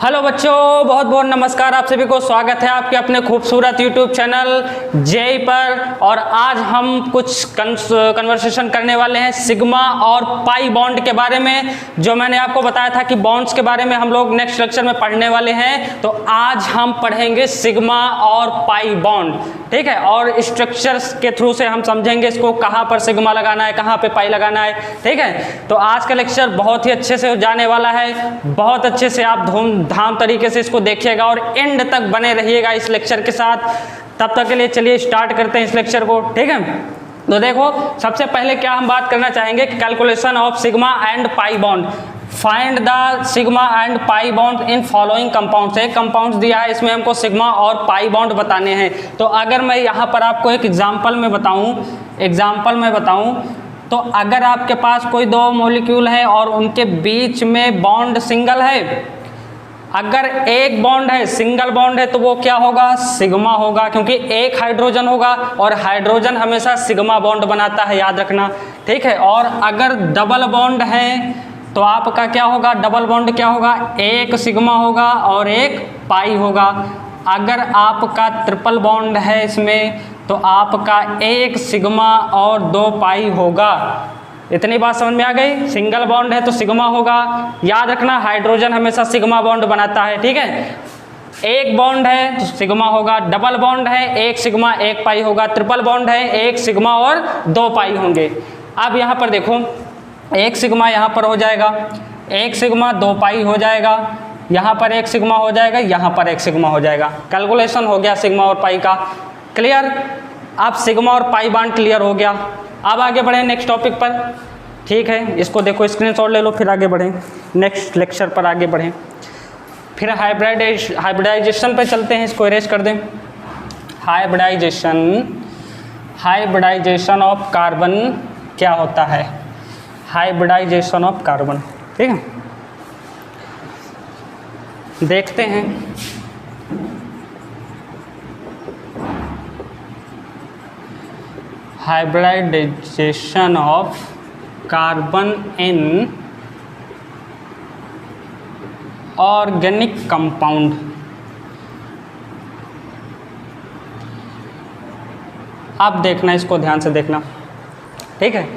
Hello बच्चों, बहुत बहुत नमस्कार। आप सभी को स्वागत है आपके अपने खूबसूरत यूट्यूब चैनल जेई पर। और आज हम कुछ कन्वर्सेशन करने वाले हैं सिग्मा और पाई बॉन्ड के बारे में। जो मैंने आपको बताया था कि बॉन्ड्स के बारे में हम लोग नेक्स्ट लेक्चर में पढ़ने वाले हैं, तो आज हम पढ़ेंगे सिग्मा और पाई बॉन्ड, ठीक है। और स्ट्रक्चर्स के थ्रू से हम समझेंगे इसको, कहाँ पर सिग्मा लगाना है, कहाँ पे पाई लगाना है, ठीक है। तो आज का लेक्चर बहुत ही अच्छे से जाने वाला है, बहुत अच्छे से आप धूमधाम तरीके से इसको देखिएगा और एंड तक बने रहिएगा इस लेक्चर के साथ। तब तक के लिए चलिए स्टार्ट करते हैं इस लेक्चर को, ठीक है। तो देखो, सबसे पहले क्या हम बात करना चाहेंगे कि calculation of sigma and pi bond. Find the sigma and pi bond in following compounds. एक कंपाउंड्स दिया है, इसमें हमको सिग्मा और पाई बॉन्ड बताने हैं। तो अगर मैं यहाँ पर आपको एक एग्जाम्पल में बताऊँ तो अगर आपके पास कोई दो मॉलिक्यूल है और उनके बीच में बॉन्ड सिंगल है, अगर एक बॉन्ड है, सिंगल बॉन्ड है, तो वो क्या होगा? सिग्मा होगा, क्योंकि एक हाइड्रोजन होगा और हाइड्रोजन हमेशा सिग्मा बॉन्ड बनाता है, याद रखना, ठीक है। और अगर डबल बॉन्ड है तो आपका क्या होगा? डबल बॉन्ड क्या होगा? एक सिग्मा होगा और एक पाई होगा। अगर आपका ट्रिपल बॉन्ड है इसमें तो आपका एक सिग्मा और दो पाई होगा। इतनी बात समझ में आ गई? सिंगल बॉन्ड है तो सिग्मा होगा, याद रखना हाइड्रोजन हमेशा सिग्मा बॉन्ड बनाता है, ठीक है। एक बॉन्ड है तो सिग्मा होगा, डबल बॉन्ड है एक सिग्मा एक पाई होगा, ट्रिपल बॉन्ड है एक सिग्मा और दो पाई होंगे। अब यहाँ पर देखो, एक सिग्मा यहाँ पर हो जाएगा, एक सिग्मा दो पाई हो जाएगा, यहाँ पर एक सिग्मा हो जाएगा, यहाँ पर एक सिग्मा हो जाएगा। कैलकुलेशन हो गया सिग्मा और पाई का, क्लियर। अब सिग्मा और पाई बॉन्ड क्लियर हो गया। अब आगे बढ़ें नेक्स्ट टॉपिक पर, ठीक है। इसको देखो, स्क्रीनशॉट ले लो, फिर आगे बढ़ें, नेक्स्ट लेक्चर पर आगे बढ़ें। फिर हाइब्रिडाइजेशन पे चलते हैं, इसको इरेज कर दें। हाइब्रिडाइजेशन ऑफ कार्बन क्या होता है? हाइब्रिडाइजेशन ऑफ कार्बन, ठीक है, देखते हैं। Hybridisation of carbon in organic compound. अब देखना, इसको ध्यान से देखना, ठीक है।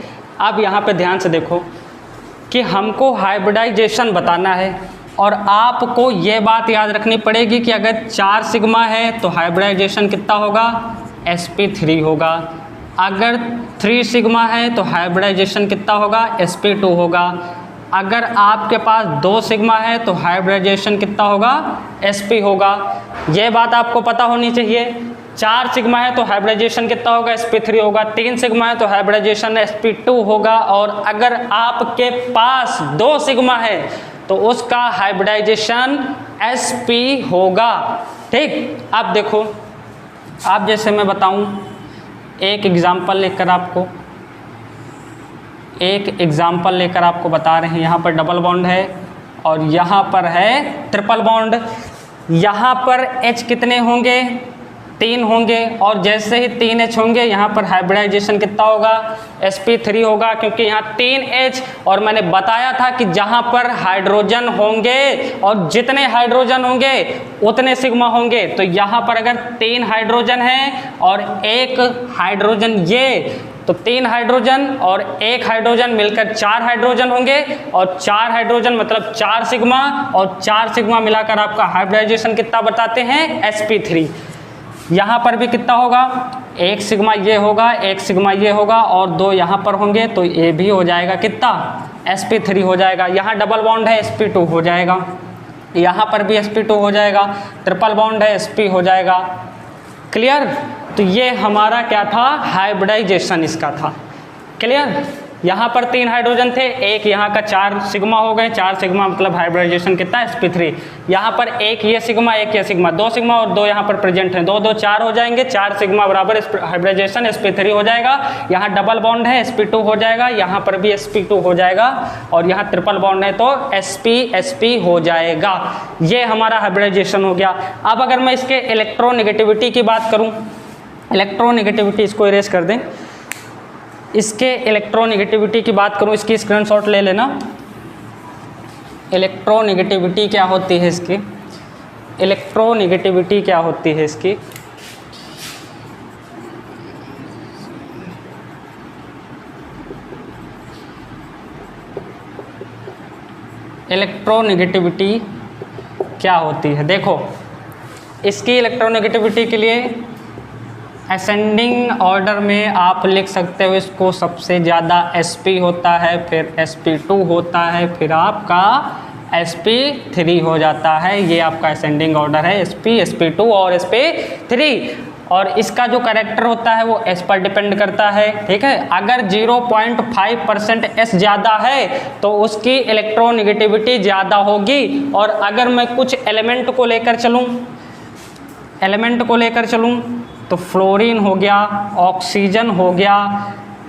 अब यहाँ पे ध्यान से देखो कि हमको हाइब्रिडाइजेशन बताना है और आपको ये बात याद रखनी पड़ेगी कि अगर 4 सिग्मा है तो हाइब्रिडाइजेशन कितना होगा? sp3 होगा। अगर 3 सिग्मा है तो हाइब्रिडाइजेशन कितना होगा? sp2 होगा। अगर आपके पास 2 सिग्मा है तो हाइब्रिडाइजेशन कितना होगा? sp होगा। ये बात आपको पता होनी चाहिए। 4 सिग्मा है तो हाइब्रिडाइजेशन कितना होगा? sp3 होगा। 3 सिग्मा है तो हाइब्रिडाइजेशन sp2 होगा। और अगर आपके पास 2 सिग्मा है तो उसका हाइब्रिडाइजेशन sp होगा, ठीक। अब देखो, आप जैसे मैं बताऊं, एक एग्जाम्पल लेकर आपको बता रहे हैं। यहाँ पर डबल बॉन्ड है और यहाँ पर है ट्रिपल बॉन्ड। यहाँ पर H कितने होंगे? 3 होंगे। और जैसे ही 3H होंगे, यहाँ पर हाइब्रिडाइजेशन कितना होगा? sp3 होगा, क्योंकि यहाँ 3H, और मैंने बताया था कि जहाँ पर हाइड्रोजन होंगे और जितने हाइड्रोजन होंगे उतने सिग्मा होंगे। तो यहाँ पर अगर 3 हाइड्रोजन हैं और एक हाइड्रोजन, ये तो 3 हाइड्रोजन और एक हाइड्रोजन मिलकर 4 हाइड्रोजन होंगे, और 4 हाइड्रोजन मतलब 4 सिग्मा, और 4 सिग्मा मिलाकर आपका हाइब्रिडाइजेशन कितना बताते हैं? sp3। यहाँ पर भी कितना होगा? एक सिग्मा ये होगा, एक सिग्मा ये होगा, और 2 यहाँ पर होंगे, तो ये भी हो जाएगा कितना? sp3 हो जाएगा। यहाँ डबल बॉन्ड है, sp2 हो जाएगा। यहाँ पर भी sp2 हो जाएगा। ट्रिपल बॉन्ड है, sp हो जाएगा, क्लियर। तो ये हमारा क्या था? हाइब्रिडाइजेशन इसका था, क्लियर। यहाँ पर 3 हाइड्रोजन थे, एक यहाँ का 4 सिग्मा हो गए। 4 सिग्मा मतलब हाइब्रिडाइजेशन कितना? sp3। यहाँ पर एक ये सिग्मा, एक ये सिग्मा, 2 सिग्मा और 2 यहाँ पर प्रेजेंट हैं, 2 2 4 हो जाएंगे। 4 सिग्मा बराबर हाइब्रिडाइजेशन sp3 हो जाएगा। यहाँ डबल बॉन्ड है, sp2 हो जाएगा। यहाँ पर भी sp2 हो जाएगा, और यहाँ ट्रिपल बॉन्ड है तो sp हो जाएगा। ये हमारा हाइब्रिडाइजेशन हो गया। अब अगर मैं इसके इलेक्ट्रोनेगेटिविटी की बात करूँ, इलेक्ट्रोनेगेटिविटी, इसको इरेज कर दें। इसके इलेक्ट्रोनेगेटिविटी की बात करूं, इसकी स्क्रीनशॉट ले लेना। इलेक्ट्रोनेगेटिविटी क्या होती है इसकी, इलेक्ट्रोनेगेटिविटी क्या होती है इसकी। इलेक्ट्रोनेगेटिविटी क्या होती है, देखो इसकी इलेक्ट्रोनेगेटिविटी के लिए असेंडिंग ऑर्डर में आप लिख सकते हो इसको, सबसे ज़्यादा sp होता है, फिर sp2 होता है, फिर आपका sp3 हो जाता है। ये आपका असेंडिंग ऑर्डर है, sp, sp2 और sp3। और इसका जो कैरेक्टर होता है वो s पर डिपेंड करता है, ठीक है। अगर 0.5% s ज़्यादा है तो उसकी इलेक्ट्रोनेगेटिविटी ज़्यादा होगी। और अगर मैं कुछ एलिमेंट को लेकर चलूँ तो फ्लोरीन हो गया, ऑक्सीजन हो गया,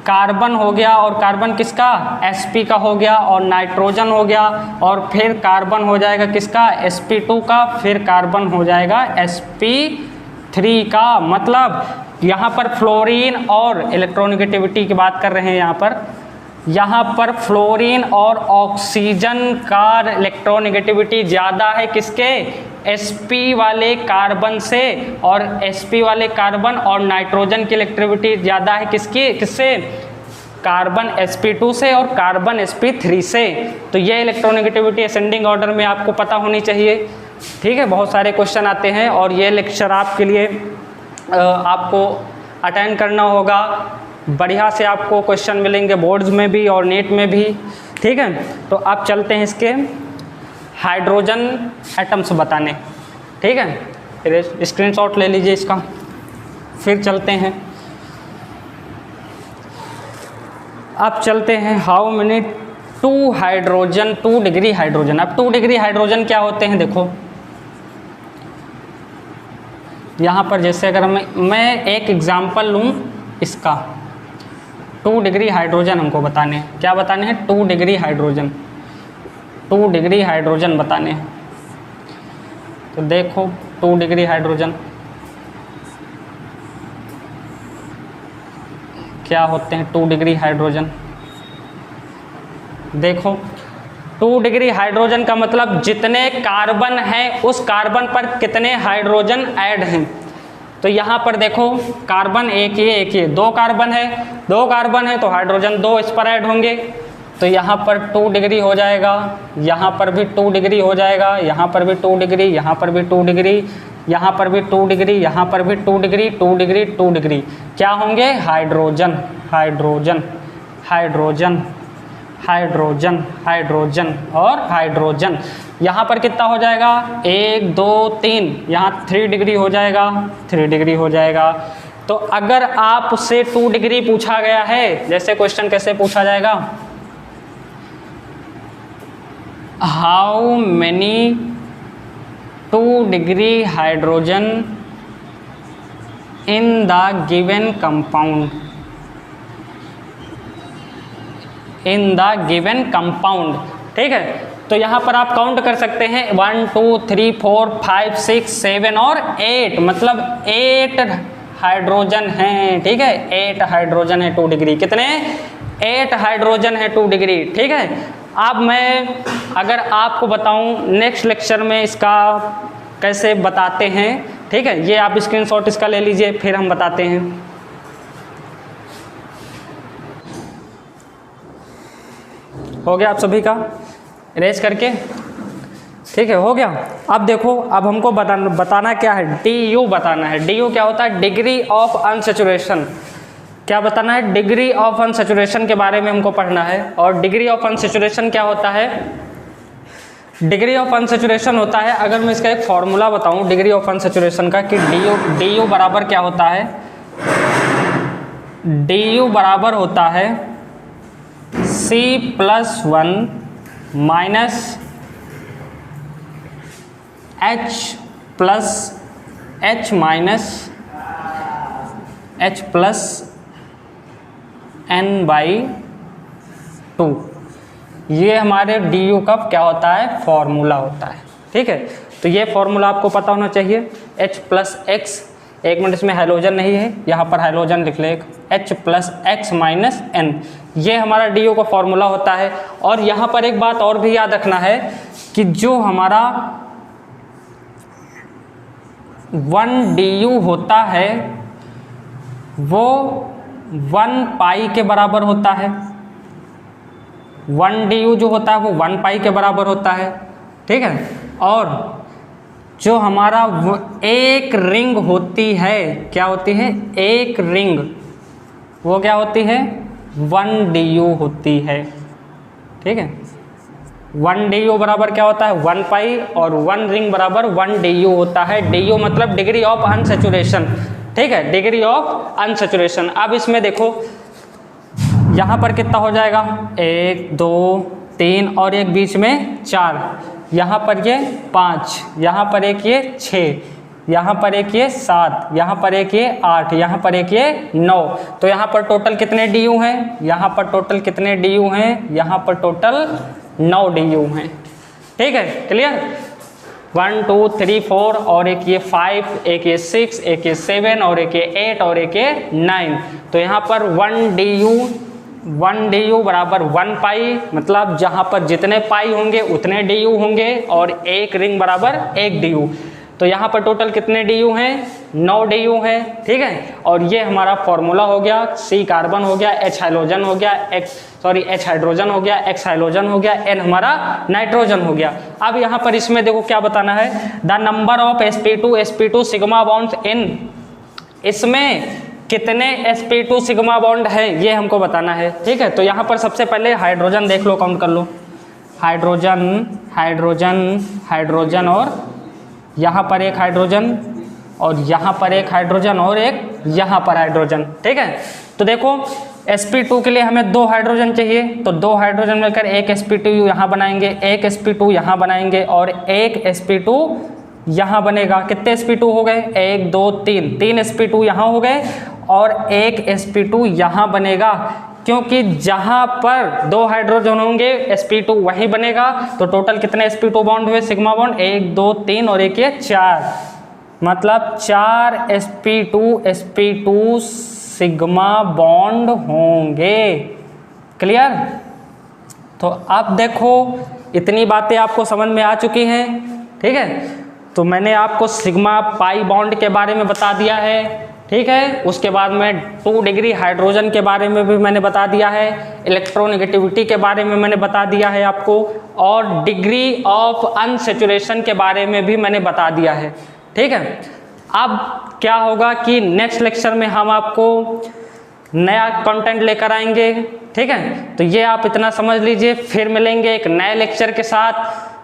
कार्बन हो गया, और कार्बन किसका, sp का हो गया, और नाइट्रोजन हो गया, और फिर कार्बन हो जाएगा किसका, sp2 का, फिर कार्बन हो जाएगा sp3 का। मतलब यहाँ पर फ्लोरीन और इलेक्ट्रोनेगेटिविटी की बात कर रहे हैं, यहाँ पर फ्लोरीन और ऑक्सीजन का इलेक्ट्रोनेगेटिविटी ज़्यादा है किसके, sp वाले कार्बन से, और sp वाले कार्बन और नाइट्रोजन की इलेक्ट्रिविटी ज़्यादा है किससे, कार्बन sp2 से और कार्बन sp3 से। तो ये इलेक्ट्रोनेगेटिविटी असेंडिंग ऑर्डर में आपको पता होनी चाहिए, ठीक है। बहुत सारे क्वेश्चन आते हैं और ये लेक्चर आपके लिए आपको अटेंड करना होगा। बढ़िया से आपको क्वेश्चन मिलेंगे बोर्ड्स में भी और नेट में भी, ठीक है। तो आप चलते हैं इसके हाइड्रोजन एटम्स बताने, ठीक है। फिर स्क्रीनशॉट ले लीजिए इसका, फिर चलते हैं। अब चलते हैं हाउ मेनी 2 डिग्री हाइड्रोजन। अब 2 डिग्री हाइड्रोजन क्या होते हैं, देखो यहाँ पर जैसे अगर मैं एक एग्जांपल लूँ इसका, 2 डिग्री हाइड्रोजन हमको बताने हैं, क्या बताने हैं, 2 डिग्री हाइड्रोजन बताने हैं। तो देखो 2 डिग्री हाइड्रोजन क्या होते हैं, 2 डिग्री हाइड्रोजन देखो 2 डिग्री हाइड्रोजन का मतलब जितने कार्बन हैं उस कार्बन पर कितने हाइड्रोजन ऐड हैं। तो यहाँ पर देखो कार्बन एक ही 2 कार्बन है तो हाइड्रोजन 2 इस पर ऐड होंगे। तो यहाँ पर 2 डिग्री हो जाएगा, यहाँ पर भी 2 डिग्री हो जाएगा, यहाँ पर भी 2 डिग्री, यहाँ पर भी 2 डिग्री, यहाँ पर भी 2 डिग्री, यहाँ पर भी 2 डिग्री, 2 डिग्री, 2 डिग्री, क्या होंगे, hydrogen hydrogen hydrogen hydrogen hydrogen और हाइड्रोजन। यहाँ पर कितना हो जाएगा, 1 2 3, यहाँ 3 डिग्री हो जाएगा, 3 डिग्री हो जाएगा। तो अगर आपसे 2 डिग्री पूछा गया है, जैसे क्वेश्चन कैसे पूछा जाएगा, how many 2 degree hydrogen in the given compound, ठीक है। तो यहाँ पर आप काउंट कर सकते हैं 1 2 3 4 5 6 7 और 8, मतलब 8 हाइड्रोजन हैं, ठीक है। 8 हाइड्रोजन है 2 डिग्री, कितने, 8 हाइड्रोजन है 2 डिग्री, ठीक है। अब मैं अगर आपको बताऊं नेक्स्ट लेक्चर में इसका कैसे बताते हैं, ठीक है। ये आप स्क्रीनशॉट इसका ले लीजिए, फिर हम बताते हैं। हो गया आप सभी का इरेज करके, ठीक है, हो गया। अब देखो, अब हमको बताना क्या है, DU बताना है। DU क्या होता है, डिग्री ऑफ अनसैचुरेशन। क्या बताना है, डिग्री ऑफ अनसैचुरेशन के बारे में हमको पढ़ना है। और डिग्री ऑफ अनसैचुरेशन क्या होता है, डिग्री ऑफ अनसैचुरेशन होता है, अगर मैं इसका एक फॉर्मूला बताऊं डिग्री ऑफ अनसैचुरेशन का, कि DU बराबर क्या होता है, DU बराबर होता है C+1 minus H minus H plus N/2। ये हमारे DU का क्या होता है, फॉर्मूला होता है, ठीक है। तो ये फॉर्मूला आपको पता होना चाहिए। H प्लस एक्स, एक मिनट इसमें हाइड्रोजन नहीं है, यहाँ पर हाइड्रोजन लिख ले, H plus x minus N, ये हमारा DU का फॉर्मूला होता है। और यहाँ पर एक बात और भी याद रखना है कि जो हमारा 1 du होता है वो 1 पाई के बराबर होता है। 1 du जो होता है वो 1 पाई के बराबर होता है, ठीक है। और जो हमारा एक रिंग होती है, क्या होती है, एक रिंग, वो क्या होती है, 1 du होती है, ठीक है। 1 du बराबर क्या होता है, 1 पाई, और 1 रिंग बराबर 1 du होता है। du मतलब डिग्री ऑफ अनसैचुरेशन, ठीक है, डिग्री ऑफ अनसैचुरेशन। अब इसमें देखो यहाँ पर कितना हो जाएगा, 1 2 3 और एक बीच में 4, यहाँ पर ये 5, यहाँ पर एक ये 6, यहाँ पर एक ये 7, यहाँ पर एक ये 8, यहाँ पर एक ये 9। तो यहाँ पर टोटल कितने du हैं, यहाँ पर टोटल कितने du हैं, यहाँ पर टोटल 9 du हैं, ठीक है, क्लियर। 1 2 3 4 और एक ये 5, एक ये 6, एक ये 7 और एक ये 8 और एक ये 9। तो यहाँ पर 1 du बराबर 1 पाई, मतलब जहाँ पर जितने पाई होंगे उतने du होंगे, और एक रिंग बराबर 1 du। तो यहाँ पर टोटल कितने du हैं, 9 du हैं, ठीक है। और ये हमारा फॉर्मूला हो गया, C कार्बन हो गया, H हाइड्रोजन हो गया, H हाइड्रोजन हो गया, X हाइड्रोजन हो गया, N हमारा नाइट्रोजन हो गया। अब यहाँ पर इसमें देखो क्या बताना है, the number of sp2 sigma bonds in, इसमें कितने sp2 सिग्मा बॉन्ड है ये हमको बताना है, ठीक है। तो यहाँ पर सबसे पहले हाइड्रोजन देख लो, काउंट कर लो, हाइड्रोजन हाइड्रोजन हाइड्रोजन, और यहाँ पर एक हाइड्रोजन, और यहाँ पर एक हाइड्रोजन, और एक यहाँ पर हाइड्रोजन, ठीक है। तो देखो sp2 के लिए हमें 2 हाइड्रोजन चाहिए, तो 2 हाइड्रोजन मिलकर एक sp2 यहाँ बनाएंगे, एक sp2 यहाँ बनाएंगे, और एक sp2 यहाँ बनेगा। कितने sp2 हो गए, 1 2 3 sp2 यहाँ हो गए, और एक sp2 यहाँ बनेगा, क्योंकि जहाँ पर 2 हाइड्रोजन होंगे sp2 वहीं बनेगा। तो टोटल कितने sp2 बॉन्ड हुए, सिग्मा बॉन्ड, 1 2 3 और एक ये 4, मतलब 4 sp2 सिग्मा बॉन्ड होंगे, क्लियर। तो अब देखो इतनी बातें आपको समझ में आ चुकी हैं, ठीक है। तो मैंने आपको सिग्मा पाई बॉन्ड के बारे में बता दिया है, ठीक है। उसके बाद में 2 डिग्री हाइड्रोजन के बारे में भी मैंने बता दिया है, इलेक्ट्रोनेगेटिविटी के बारे में मैंने बता दिया है आपको, और डिग्री ऑफ अनसैचुरेशन के बारे में भी मैंने बता दिया है, ठीक है। अब क्या होगा कि नेक्स्ट लेक्चर में हम आपको नया कंटेंट लेकर आएंगे, ठीक है। तो ये आप इतना समझ लीजिए, फिर मिलेंगे एक नए लेक्चर के साथ,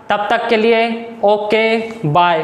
तब तक के लिए ओके बाय।